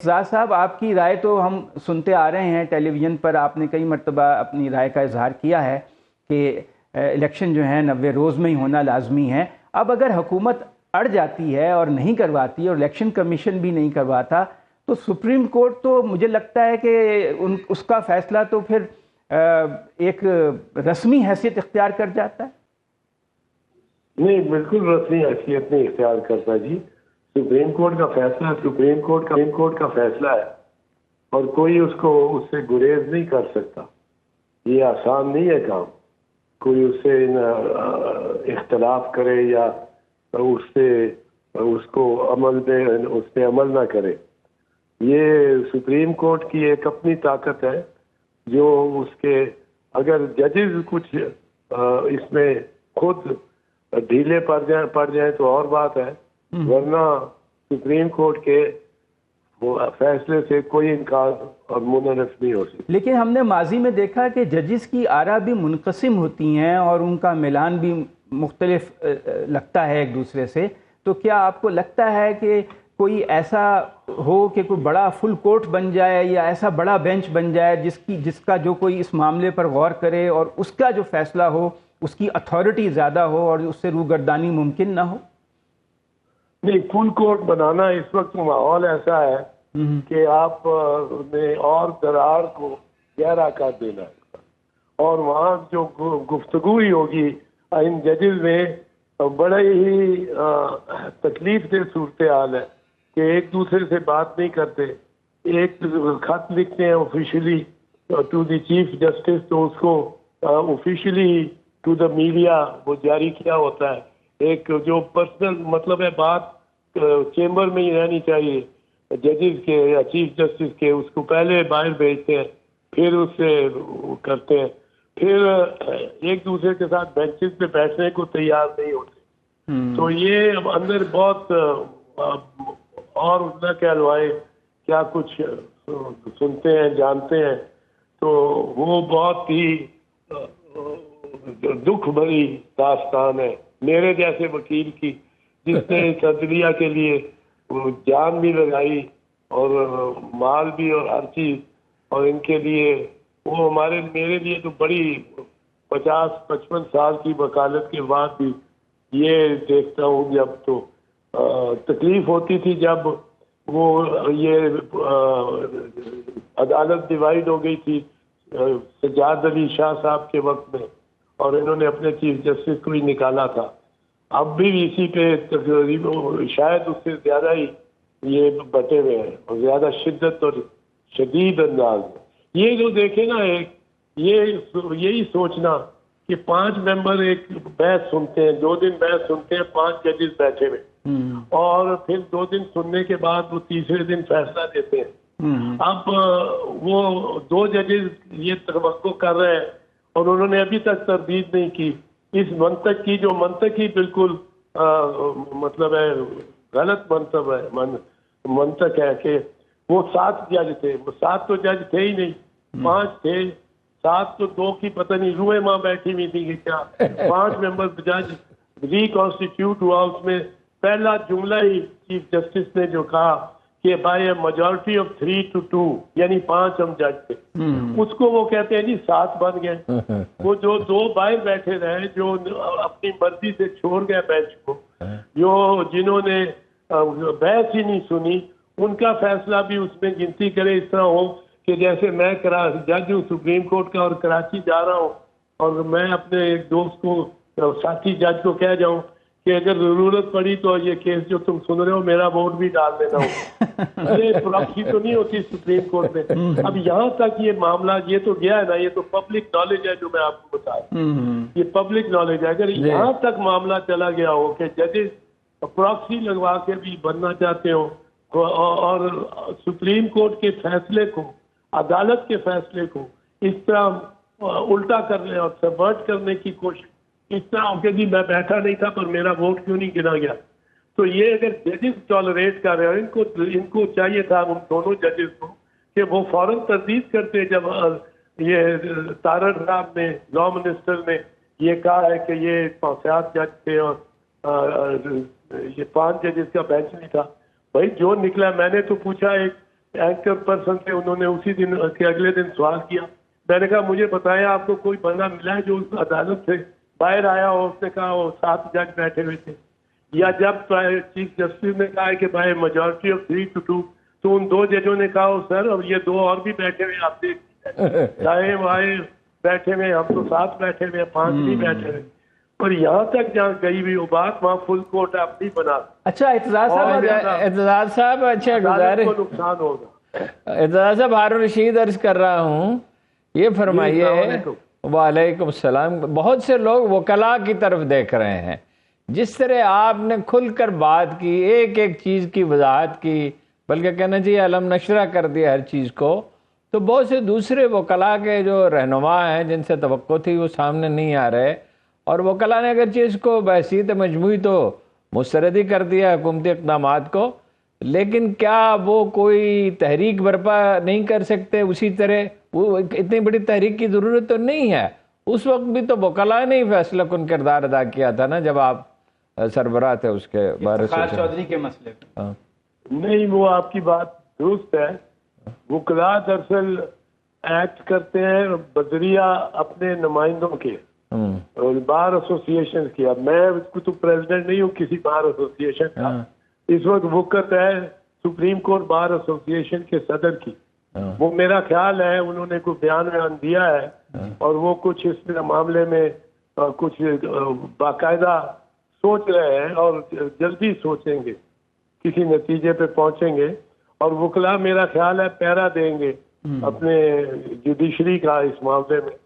زاہد صاحب، آپ کی رائے تو ہم سنتے آ رہے ہیں، ٹیلی ویژن پر آپ نے کئی مرتبہ اپنی رائے کا اظہار کیا ہے کہ الیکشن جو ہے 90 روز میں ہی ہونا لازمی ہے۔ اب اگر حکومت اڑ جاتی ہے اور نہیں کرواتی اور الیکشن کمیشن بھی نہیں کرواتا تو سپریم کورٹ تو مجھے لگتا ہے کہ اس کا فیصلہ تو پھر ایک رسمی حیثیت اختیار کر جاتا ہے۔ نہیں، بالکل رسمی حیثیت نہیں اختیار کرتا جی۔ سپریم کورٹ کا فیصلہ سپریم کورٹ کا فیصلہ ہے اور کوئی اس سے گریز نہیں کر سکتا۔ یہ آسان نہیں ہے کام، کوئی اس سے اختلاف کرے یا اس کو عمل نہ کرے۔ یہ سپریم کورٹ کی ایک اپنی طاقت ہے جو اس کے اگر ججز کچھ اس میں خود ڈھیلے پڑ جائیں تو اور بات ہے، ورنہ سپریم کورٹ کے فیصلے سے کوئی انکار اور منحرف نہیں ہو سکتا۔ لیکن ہم نے ماضی میں دیکھا کہ ججز کی آراء بھی منقسم ہوتی ہیں اور ان کا میلان بھی مختلف لگتا ہے ایک دوسرے سے، تو کیا آپ کو لگتا ہے کہ کوئی ایسا ہو کہ کوئی بڑا فل کورٹ بن جائے یا ایسا بڑا بینچ بن جائے جس کا جو کوئی اس معاملے پر غور کرے اور اس کا جو فیصلہ ہو اس کی اتھارٹی زیادہ ہو اور اس سے روگردانی ممکن نہ ہو؟ نہیں، فل کورٹ بنانا اس وقت ماحول ایسا ہے کہ آپ نے اور درار کو گہرا کر دینا ہے، اور وہاں جو گفتگو ہی ہوگی ان ججز میں بڑے ہی تکلیف دہ صورتحال ہے کہ ایک دوسرے سے بات نہیں کرتے، ایک خط لکھتے ہیں officially to the chief justice تو اس کو آفیشلی ٹو دا میڈیا وہ جاری کیا ہوتا ہے۔ ایک جو پرسنل مطلب ہے بات چیمبر میں ہی رہنی چاہیے ججز کے یا چیف جسٹس کے، اس کو پہلے باہر بھیجتے ہیں پھر اس سے کرتے ہیں، پھر ایک دوسرے کے ساتھ بینچز پہ بیٹھنے کو تیار نہیں ہوتے۔ تو یہ اندر بہت اور نہ کہلوائے کیا کچھ سنتے ہیں جانتے ہیں، تو وہ بہت ہی دکھ بھری داستان ہے میرے جیسے وکیل کی، جس نے اس عدلیہ کے لیے جان بھی لگائی اور مال بھی اور ہر چیز، اور ان کے لیے وہ میرے لیے تو بڑی 50-55 سال کی وکالت کے بعد بھی یہ دیکھتا ہوں جب تو تکلیف ہوتی تھی جب وہ یہ عدالت ڈیوائیڈ ہو گئی تھی سجاد علی شاہ صاحب کے وقت میں، اور انہوں نے اپنے چیف جسٹس کو ہی نکالا تھا۔ اب بھی اسی پہ شاید اس سے زیادہ ہی یہ بٹے ہوئے ہیں اور زیادہ شدت اور شدید انداز میں۔ یہ جو دیکھے نا یہی سوچنا کہ 5 ممبر ایک بحث سنتے ہیں، 2 دن بحث سنتے ہیں، 5 ججز بیٹھے ہوئے، اور پھر 2 دن سننے کے بعد وہ تیسرے دن فیصلہ دیتے ہیں۔ اب وہ 2 ججز یہ توقع کر رہے ہیں اور انہوں نے ابھی تک تردید نہیں کی اس منطق کی، جو منطق ہی بالکل مطلب ہے غلط منطق ہے کہ وہ 7 جج تھے، وہ 7 تو جج تھے ہی نہیں، 5 تھے، 7 تو 2 کی پتہ نہیں روئے ماں بیٹھی ہوئی تھی کہ کیا 5 ممبر جج ری کانسٹیٹیوٹ ہوا۔ اس میں پہلا جملہ ہی چیف جسٹس نے جو کہا کہ by a majority of 3 to 2 یعنی 5 ہم جج تھے، اس کو وہ کہتے ہیں جی 7 بن گئے۔ وہ جو 2 باہر بیٹھے رہے، جو اپنی مرضی سے چھوڑ گئے بینچ کو، جنہوں نے بحث ہی نہیں سنی، ان کا فیصلہ بھی اس میں گنتی کرے۔ اس طرح ہو کہ جیسے میں جج ہوں سپریم کورٹ کا اور کراچی جا رہا ہوں، اور میں اپنے ایک دوست کو ساتھی جج کو کہہ جاؤں کہ اگر ضرورت پڑی تو یہ کیس جو تم سن رہے ہو میرا ووٹ بھی ڈال دینا ہو۔ ارے پراکسی تو نہیں ہوتی سپریم کورٹ میں۔ اب یہاں تک یہ معاملہ یہ تو گیا ہے نا، یہ تو پبلک نالج ہے جو میں آپ کو بتا رہا ہوں، یہ پبلک نالج ہے۔ اگر یہاں تک معاملہ چلا گیا ہو کہ ججز پراکسی لگوا کے بھی بننا چاہتے ہو اور سپریم کورٹ کے فیصلے کو، عدالت کے فیصلے کو اس طرح الٹا کرنے اور سبورٹ کرنے کی کوشش، اس طرح ہو کہ جی میں بیٹھا نہیں تھا پر میرا ووٹ کیوں نہیں گنا گیا، تو یہ اگر ججز ٹالریٹ کر رہے ہیں، ان کو چاہیے تھا ان دونوں ججز کو کہ وہ فوراً تردید کرتے جب یہ تارڑ صاحب نے لا منسٹر نے یہ کہا ہے کہ یہ 7 جج تھے اور یہ 5 ججز کا بینچ نہیں تھا۔ بھائی جو نکلا، میں نے تو پوچھا ایک اینکر پرسن تھے, انہوں نے اسی دن کے اگلے دن سوال کیا. میں نے کہا مجھے بتائیں آپ کو کوئی بندہ ملا ہے جو اس عدالت سے باہر آیا ہو؟ اس نے کہا وہ 7 جج بیٹھے ہوئے تھے. یا جب چیف جسٹس نے کہا کہ بھائی میجورٹی آف 3-2 تو ان 2 ججوں نے کہا سر اب یہ 2 اور بھی بیٹھے ہوئے آپ دیکھ چاہے وہاں بیٹھے ہوئے, ہم تو 7 بیٹھے ہوئے, 5 بھی بیٹھے ہوئے. اور یہاں تک جہاں گئی ہوئی وہ بات وہاں فل کورٹ آپ نہیں بنا. اچھا اعتزاز صاحب اچھا گزارش کو نقصان ہوگا. اعتزاز صاحب ہارون رشید عرض کر رہا ہوں, یہ فرمائیے. وعلیکم السلام. بہت سے لوگ وکلاء کی طرف دیکھ رہے ہیں, جس طرح آپ نے کھل کر بات کی, ایک ایک چیز کی وضاحت کی, بلکہ کہنا چاہیے علم نشرہ کر دیا ہر چیز کو, تو بہت سے دوسرے وکلاء کے جو رہنما ہیں جن سے توقع تھی وہ سامنے نہیں آ رہے, اور وکلاء نے اگرچہ اس کو بحیثیت مجموعی تو مسترد ہی کر دیا حکومتی اقدامات کو, لیکن کیا وہ کوئی تحریک برپا نہیں کر سکتے اسی طرح؟ وہ اتنی بڑی تحریک کی ضرورت تو نہیں ہے. اس وقت بھی تو وکلاء نے ہی فیصلہ کن کردار ادا کیا تھا نا, جب آپ سربراہ تھے اس کے بارے سے. چودھری کے مسئلے نہیں, وہ آپ کی بات درست ہے. وکلاء دراصل ایکٹ کرتے ہیں بذریعہ اپنے نمائندوں کے, بار ایسوسیشن کی. اب میں اس کو تو پریزیڈنٹ نہیں ہوں کسی بار ایسوسیشن کا. اس وقت وکت ہے سپریم کورٹ بار ایسوسیشن کے صدر کی. وہ میرا خیال ہے انہوں نے کوئی بیان دیا ہے, اور وہ کچھ اس معاملے میں کچھ باقاعدہ سوچ رہے ہیں, اور جلدی سوچیں گے, کسی نتیجے پہ پہنچیں گے. اور وکلاء میرا خیال ہے پیرا دیں گے اپنے جوڈیشری کا اس معاملے میں,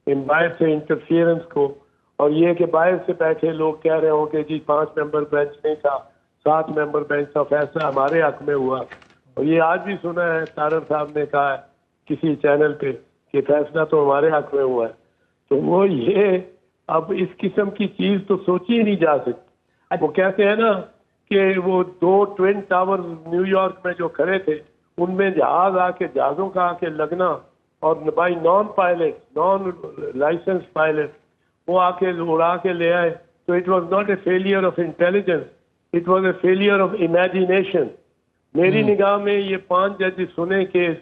ان باہر سے انٹرفیئرنس کو. اور یہ کہ باہر سے بیٹھے لوگ کہہ رہے ہوں کہ جی 5 ممبر بینچ نہیں تھا, 7 ممبر بینچ کا فیصلہ ہمارے حق میں ہوا. اور یہ آج بھی سنا ہے طارر صاحب نے کہا ہے کسی چینل پہ کہ فیصلہ تو ہمارے حق میں ہوا ہے. تو وہ یہ اب اس قسم کی چیز تو سوچی ہی نہیں جا سکتی. وہ کہتے ہیں نا کہ وہ 2 ٹوین ٹاور نیو یارک میں جو کھڑے تھے ان میں جہازوں کا آ کے لگنا, اور by non pilot, non licence pilot وہ آ کے اڑا کے لے آئے. تو it was not a failure of intelligence, it was a failure of imagination. میری نگاہ میں یہ 5 جج سنے کیس,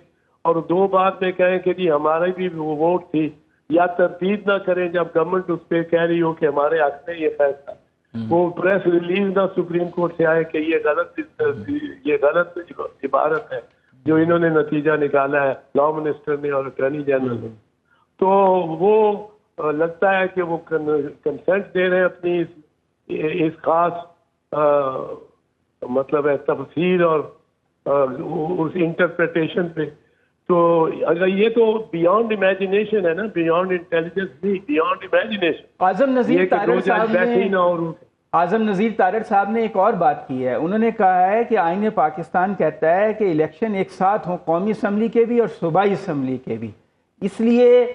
اور 2 بات میں کہیں کہ جی ہماری بھی ووٹ تھی, یا تردید نہ کریں جب گورنمنٹ اس پہ کہہ رہی ہو کہ ہمارے حق میں یہ فیصلہ. وہ پریس ریلیز نہ سپریم کورٹ سے آئے کہ یہ غلط عبارت ہے جو انہوں نے نتیجہ نکالا ہے لا منسٹر نے اور اٹارنی جنرل نے. تو وہ لگتا ہے کہ وہ کنسنٹ دے رہے ہیں اپنی اس خاص مطلب ہے تفسیر اور اس انٹرپریٹیشن پہ. تو اگر یہ تو بیانڈ امیجینیشن ہے نا, بیانڈ انٹیلیجنس نہیں, بیانڈ امیجینیشن. اعظم نذیر طارر صاحب نے ایک اور بات کی ہے. انہوں نے کہا ہے کہ آئین پاکستان کہتا ہے کہ الیکشن ایک ساتھ ہوں, قومی اسمبلی کے بھی اور صوبائی اسمبلی کے بھی, اس لیے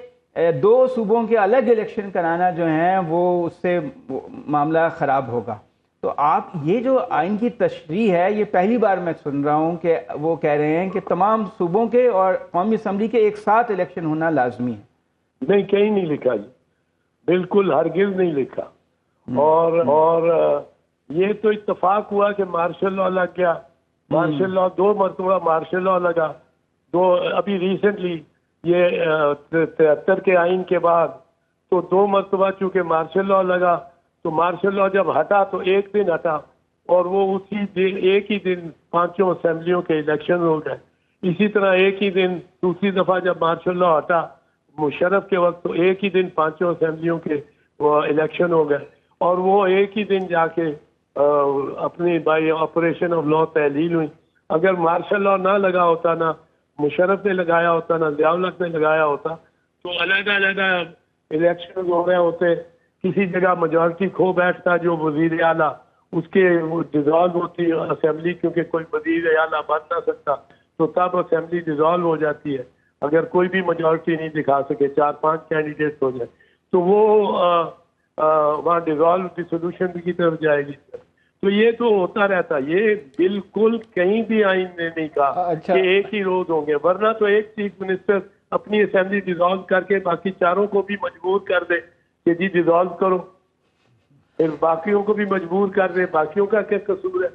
2 صوبوں کے الگ الیکشن کرانا جو ہیں وہ اس سے معاملہ خراب ہوگا. تو آپ یہ جو آئین کی تشریح ہے یہ پہلی بار میں سن رہا ہوں کہ وہ کہہ رہے ہیں کہ تمام صوبوں کے اور قومی اسمبلی کے ایک ساتھ الیکشن ہونا لازمی ہے. نہیں, کہیں نہیں لکھا جی, بالکل ہرگز نہیں لکھا. اور یہ تو اتفاق ہوا کہ مارشل لاء لگ گیا. مارشل لاء 2 مرتبہ مارشل لاء لگا. ابھی ریسنٹلی یہ 73 کے آئین کے بعد تو 2 مرتبہ چونکہ مارشل لاء لگا, تو مارشل لاء جب ہٹا تو 1 دن ہٹا, اور وہ اسی دن ایک ہی دن 5 اسمبلیوں کے الیکشن ہو گئے. اسی طرح ایک ہی دن دوسری دفعہ جب مارشل لاء ہٹا مشرف کے وقت تو ایک ہی دن 5 اسمبلیوں کے الیکشن ہو گئے. اور وہ ایک ہی دن جا کے اپنی بائی آپریشن آف لا تحلیل ہوئی. اگر مارشل لاء نہ لگا ہوتا, نہ مشرف نے لگایا ہوتا, نہ ضیاء الحق نے لگایا ہوتا, تو علیحدہ الیکشن ہو رہے ہوتے. کسی جگہ میجورٹی کھو بیٹھتا جو وزیر اعلیٰ, اس کے ڈیزالو ہوتی اسمبلی, کیونکہ کوئی وزیر اعلیٰ بن نہ سکتا, تو تب اسمبلی ڈیزالو ہو جاتی ہے اگر کوئی بھی میجورٹی نہیں دکھا سکے, 4-5 کینڈیڈیٹ ہو جائے, تو وہ وہاں ڈیزالو ڈسولوشن کی طرف جائے گی. تو یہ تو ہوتا رہتا. یہ بالکل کہیں بھی آئین نے نہیں کہا کہ ایک ہی روز ہوں گے, ورنہ تو ایک چیف منسٹر اپنی اسمبلی ڈیزالو کر کے باقی 4 کو بھی مجبور کر دے کہ جی ڈیزالو کرو, پھر باقیوں کو بھی مجبور کر دے. باقیوں کا کیا قصور ہے؟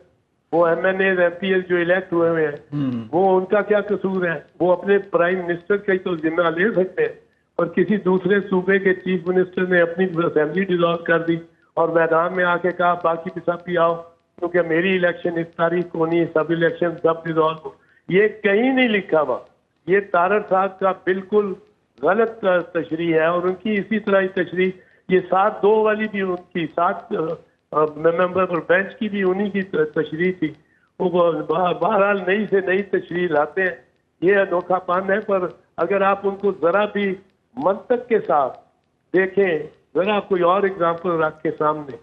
وہ MNAs MPs جو الیکٹ ہوئے ہوئے ہیں وہ ان کا کیا قصور ہے؟ وہ اپنے پرائم منسٹر کا ہی تو ذمہ لے سکتے ہیں، اور کسی دوسرے صوبے کے چیف منسٹر نے اپنی اسمبلی ڈیزالو کر دی اور میدان میں آ کے کہا باقی بھی سب بھی آؤ کیونکہ میری الیکشن اس تاریخ کو ہونی ہے، سب الیکشن سب ڈیزالو ہو. یہ کہیں نہیں لکھا ہوا. یہ تارڑ صاحب کا بالکل غلط تشریح ہے، اور ان کی اسی طرح ہی تشریح یہ 7-2 والی بھی ان کی 7 ممبر بینچ کی بھی انہی کی تشریح تھی. وہ بہرحال نئی سے نئی تشریح لاتے ہیں، یہ انوکھا پن ہے. پر اگر آپ ان کو ذرا بھی منطق کے ساتھ دیکھیں، ذرا کوئی اور اگزامپل رکھ کے سامنے،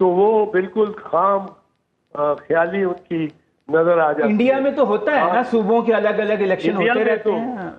تو وہ بالکل خام خیالی ان کی نظر آ جاتی. انڈیا میں تو ہوتا ہے نا، صوبوں کے الگ الگ الیکشن ہوتے رہتے ہیں.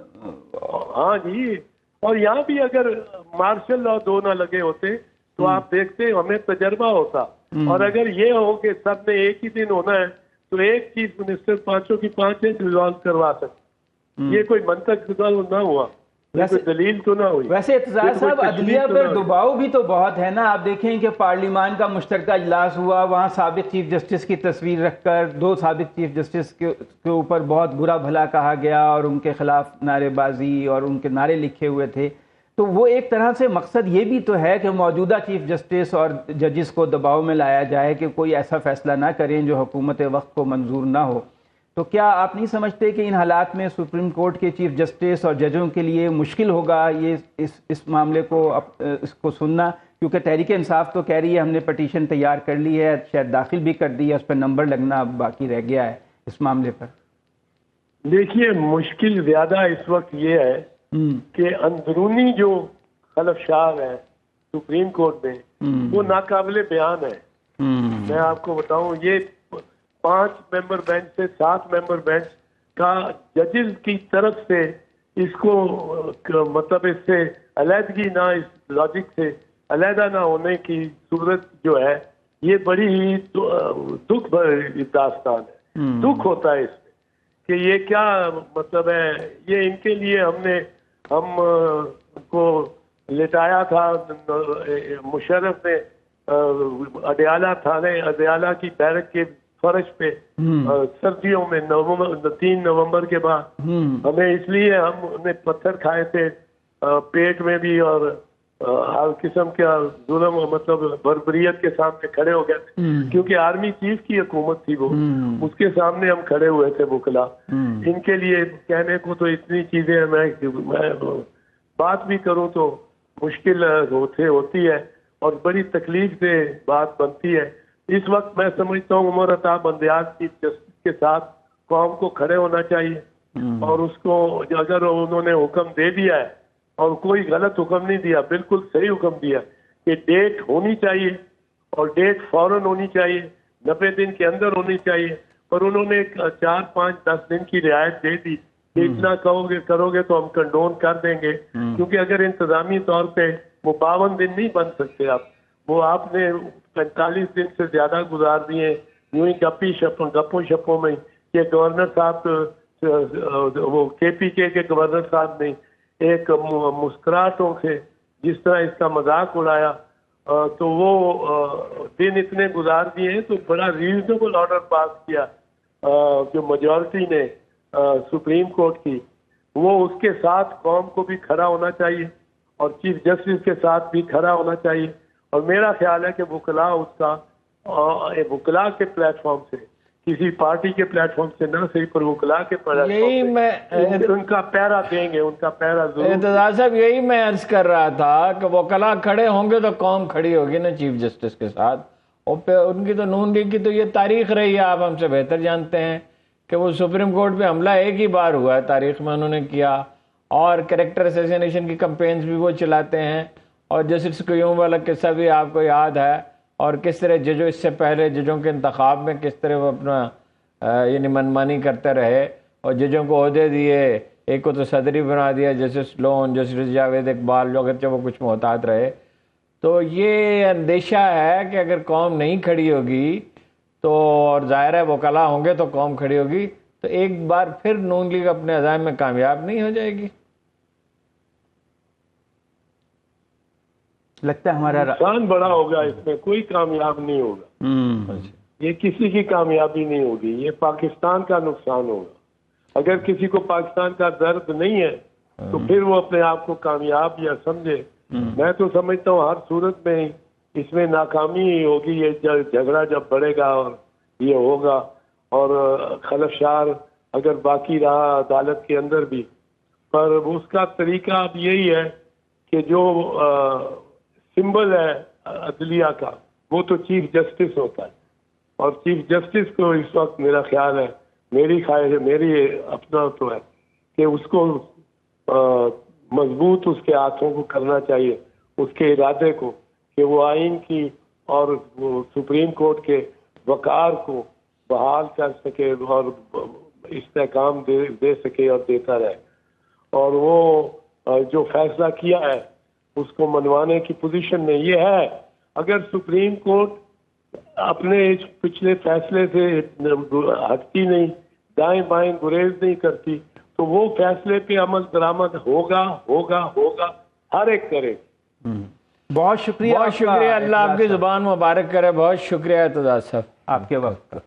ہاں جی، اور یہاں بھی اگر مارشل لاء 2 نہ لگے ہوتے تو آپ دیکھتے ہمیں تجربہ ہوتا. اور اگر یہ ہو کہ سب نے ایک ہی دن ہونا ہے تو ایک چیف منسٹر 5 کی 5 ریزالو کروا سکتے. یہ کوئی منطق نہ ہوا، کوئی دلیل تو نہ ہوئی. ویسے اتزار صاحب عدلیہ پر دباؤ بھی تو بہت ہے نا. آپ دیکھیں کہ پارلیمان کا مشترکہ اجلاس ہوا، وہاں سابق چیف جسٹس کی تصویر رکھ کر 2 سابق چیف جسٹس کے اوپر بہت برا بھلا کہا گیا اور ان کے خلاف نعرے بازی اور ان کے نعرے لکھے ہوئے تھے. تو وہ ایک طرح سے مقصد یہ بھی تو ہے کہ موجودہ چیف جسٹس اور ججز کو دباؤ میں لایا جائے کہ کوئی ایسا فیصلہ نہ کریں جو حکومت وقت کو منظور نہ ہو. تو کیا آپ نہیں سمجھتے کہ ان حالات میں سپریم کورٹ کے چیف جسٹس اور ججوں کے لیے مشکل ہوگا یہ اس معاملے کو اس کو سننا؟ کیونکہ تحریک انصاف تو کہہ رہی ہے ہم نے پٹیشن تیار کر لی ہے، شاید داخل بھی کر دی ہے، اس پر نمبر لگنا اب باقی رہ گیا ہے اس معاملے پر. دیکھیے مشکل زیادہ اس وقت یہ ہے کہ اندرونی جو خلفشار ہے سپریم کورٹ میں وہ ناقابل بیان ہے. میں آپ کو بتاؤں، یہ 5 ممبر بینچ سے 7 ممبر بینچ کا ججز کی طرف سے اس کو مطلب اس سے علیحدگی نہ، اس لاجک سے علیحدہ نہ ہونے کی صورت جو ہے، یہ بڑی ہی دکھ بھری داستان ہے. دکھ ہوتا ہے اس میں کہ یہ کیا مطلب ہے. یہ ان کے لیے ہم کو لٹایا تھا مشرف نے اڈیالہ تھانے، اڈیالہ کی بیرک کے فرش پہ سردیوں میں 3 نومبر کے بعد ہمیں، اس لیے ہم نے پتھر کھائے تھے پیٹ میں بھی، اور ہر قسم کا ظلم مطلب بربریت کے سامنے کھڑے ہو گئے تھے کیونکہ آرمی چیف کی حکومت تھی وہ، اس کے سامنے ہم کھڑے ہوئے تھے وکلا. ان کے لیے کہنے کو تو اتنی چیزیں ہیں، میں بات بھی کروں تو مشکل ہوتی ہے اور بڑی تکلیف سے بات بنتی ہے. اس وقت میں سمجھتا ہوں عمر عطا بندیال چیف جسٹس کے ساتھ قوم کو کھڑے ہونا چاہیے، اور اس کو اگر انہوں نے حکم دے دیا ہے اور کوئی غلط حکم نہیں دیا، بالکل صحیح حکم دیا کہ ڈیٹ ہونی چاہیے اور ڈیٹ فوراً ہونی چاہیے، 90 دن کے اندر ہونی چاہیے. پر انہوں نے 4, 5, 10 دن کی رعایت دے دی کہ اتنا کرو گے تو ہم کنڈون کر دیں گے. کیونکہ اگر انتظامی طور پہ وہ 52 دن نہیں بن سکتے، وہ آپ نے 45 دن سے زیادہ گزار دیے یوں ہی گپوں شپوں میں. کہ گورنر صاحب، وہ KPK کے گورنر صاحب نے ایک مسکراہٹوں سے جس طرح اس کا مذاق اڑایا، تو وہ دن اتنے گزار دیے ہیں. تو بڑا ریزنیبل آرڈر پاس کیا جو میجورٹی نے سپریم کورٹ کی، وہ اس کے ساتھ قوم کو بھی کھڑا ہونا چاہیے اور چیف جسٹس کے ساتھ بھی کھڑا ہونا چاہیے. اور میرا خیال ہے کہ وکلا اس کا وکلا کے پلیٹ فارم سے، کسی پارٹی کے پلیٹ فارم سے نہ صحیح پر وکلا کے پلیٹ فارم سے ان کا پیرا دیں گے، ان کا پیرا ضرور. انتظار صاحب یہی میں عرض کر رہا تھا کہ وکلا کھڑے ہوں گے تو قوم کھڑی ہوگی نا چیف جسٹس کے ساتھ. اور ان کی تو نون لیگ کی تو یہ تاریخ رہی ہے، آپ ہم سے بہتر جانتے ہیں کہ وہ سپریم کورٹ پہ حملہ ایک ہی بار ہوا ہے تاریخ میں انہوں نے کیا، اور کریکٹر اسیسینیشن کی کمپینز بھی وہ چلاتے ہیں. اور جسٹس قیوم والا قصہ بھی آپ کو یاد ہے، اور کس طرح ججوں اس سے پہلے ججوں کے انتخاب میں کس طرح وہ اپنا یعنی منمانی کرتے رہے اور ججوں کو عہدے دیے. ایک کو تو صدری بنا دیا justice loan, justice Javed Iqbal, جو اگرچہ وہ کچھ محتاط رہے. تو یہ اندیشہ ہے کہ اگر قوم نہیں کھڑی ہوگی تو، اور ظاہر ہے وکلا ہوں گے تو قوم کھڑی ہوگی، تو ایک بار پھر نون لیگ اپنے عزائم میں کامیاب نہیں ہو جائے گی. لگتا ہے ہمارا نقصان بڑا ہوگا، اس میں کوئی کامیاب نہیں ہوگا. یہ کسی کی کامیابی نہیں ہوگی، یہ پاکستان کا نقصان ہوگا۔ اگر کسی کو پاکستان کا درد نہیں ہے تو پھر وہ اپنے آپ کو کامیاب یا سمجھے۔ میں تو سمجھتا ہوں ہر صورت میں اس میں ناکامی ہی ہوگی، یہ جھگڑا جب بڑھے گا اور یہ ہوگا، اور خلفشار اگر باقی رہا عدالت کے اندر بھی، پر اس کا طریقہ اب یہی ہے کہ جو سمبل ہے عدلیہ کا وہ تو چیف جسٹس ہوتا ہے، اور چیف جسٹس کو اس وقت میرا خیال ہے، میری خواہش ہے، میری اپنا تو ہے کہ اس کو مضبوط اس کے ہاتھوں کو کرنا چاہیے، اس کے ارادے کو، کہ وہ آئین کی اور وہ سپریم کورٹ کے وقار کو بحال کر سکے اور استحکام دے سکے اور دیتا رہے، اور وہ جو فیصلہ کیا ہے اس کو منوانے کی پوزیشن میں یہ ہے۔ اگر سپریم کورٹ اپنے پچھلے فیصلے سے ہٹتی نہیں، دائیں بائیں گریز نہیں کرتی، تو وہ فیصلے پہ عمل درآمد ہوگا ہوگا ہوگا، ہر ایک کرے۔ بہت شکریہ، بہت شکریہ، اللہ آپ کی زبان مبارک کرے، بہت شکریہ اعتزاز صاحب آپ کے وقت کا۔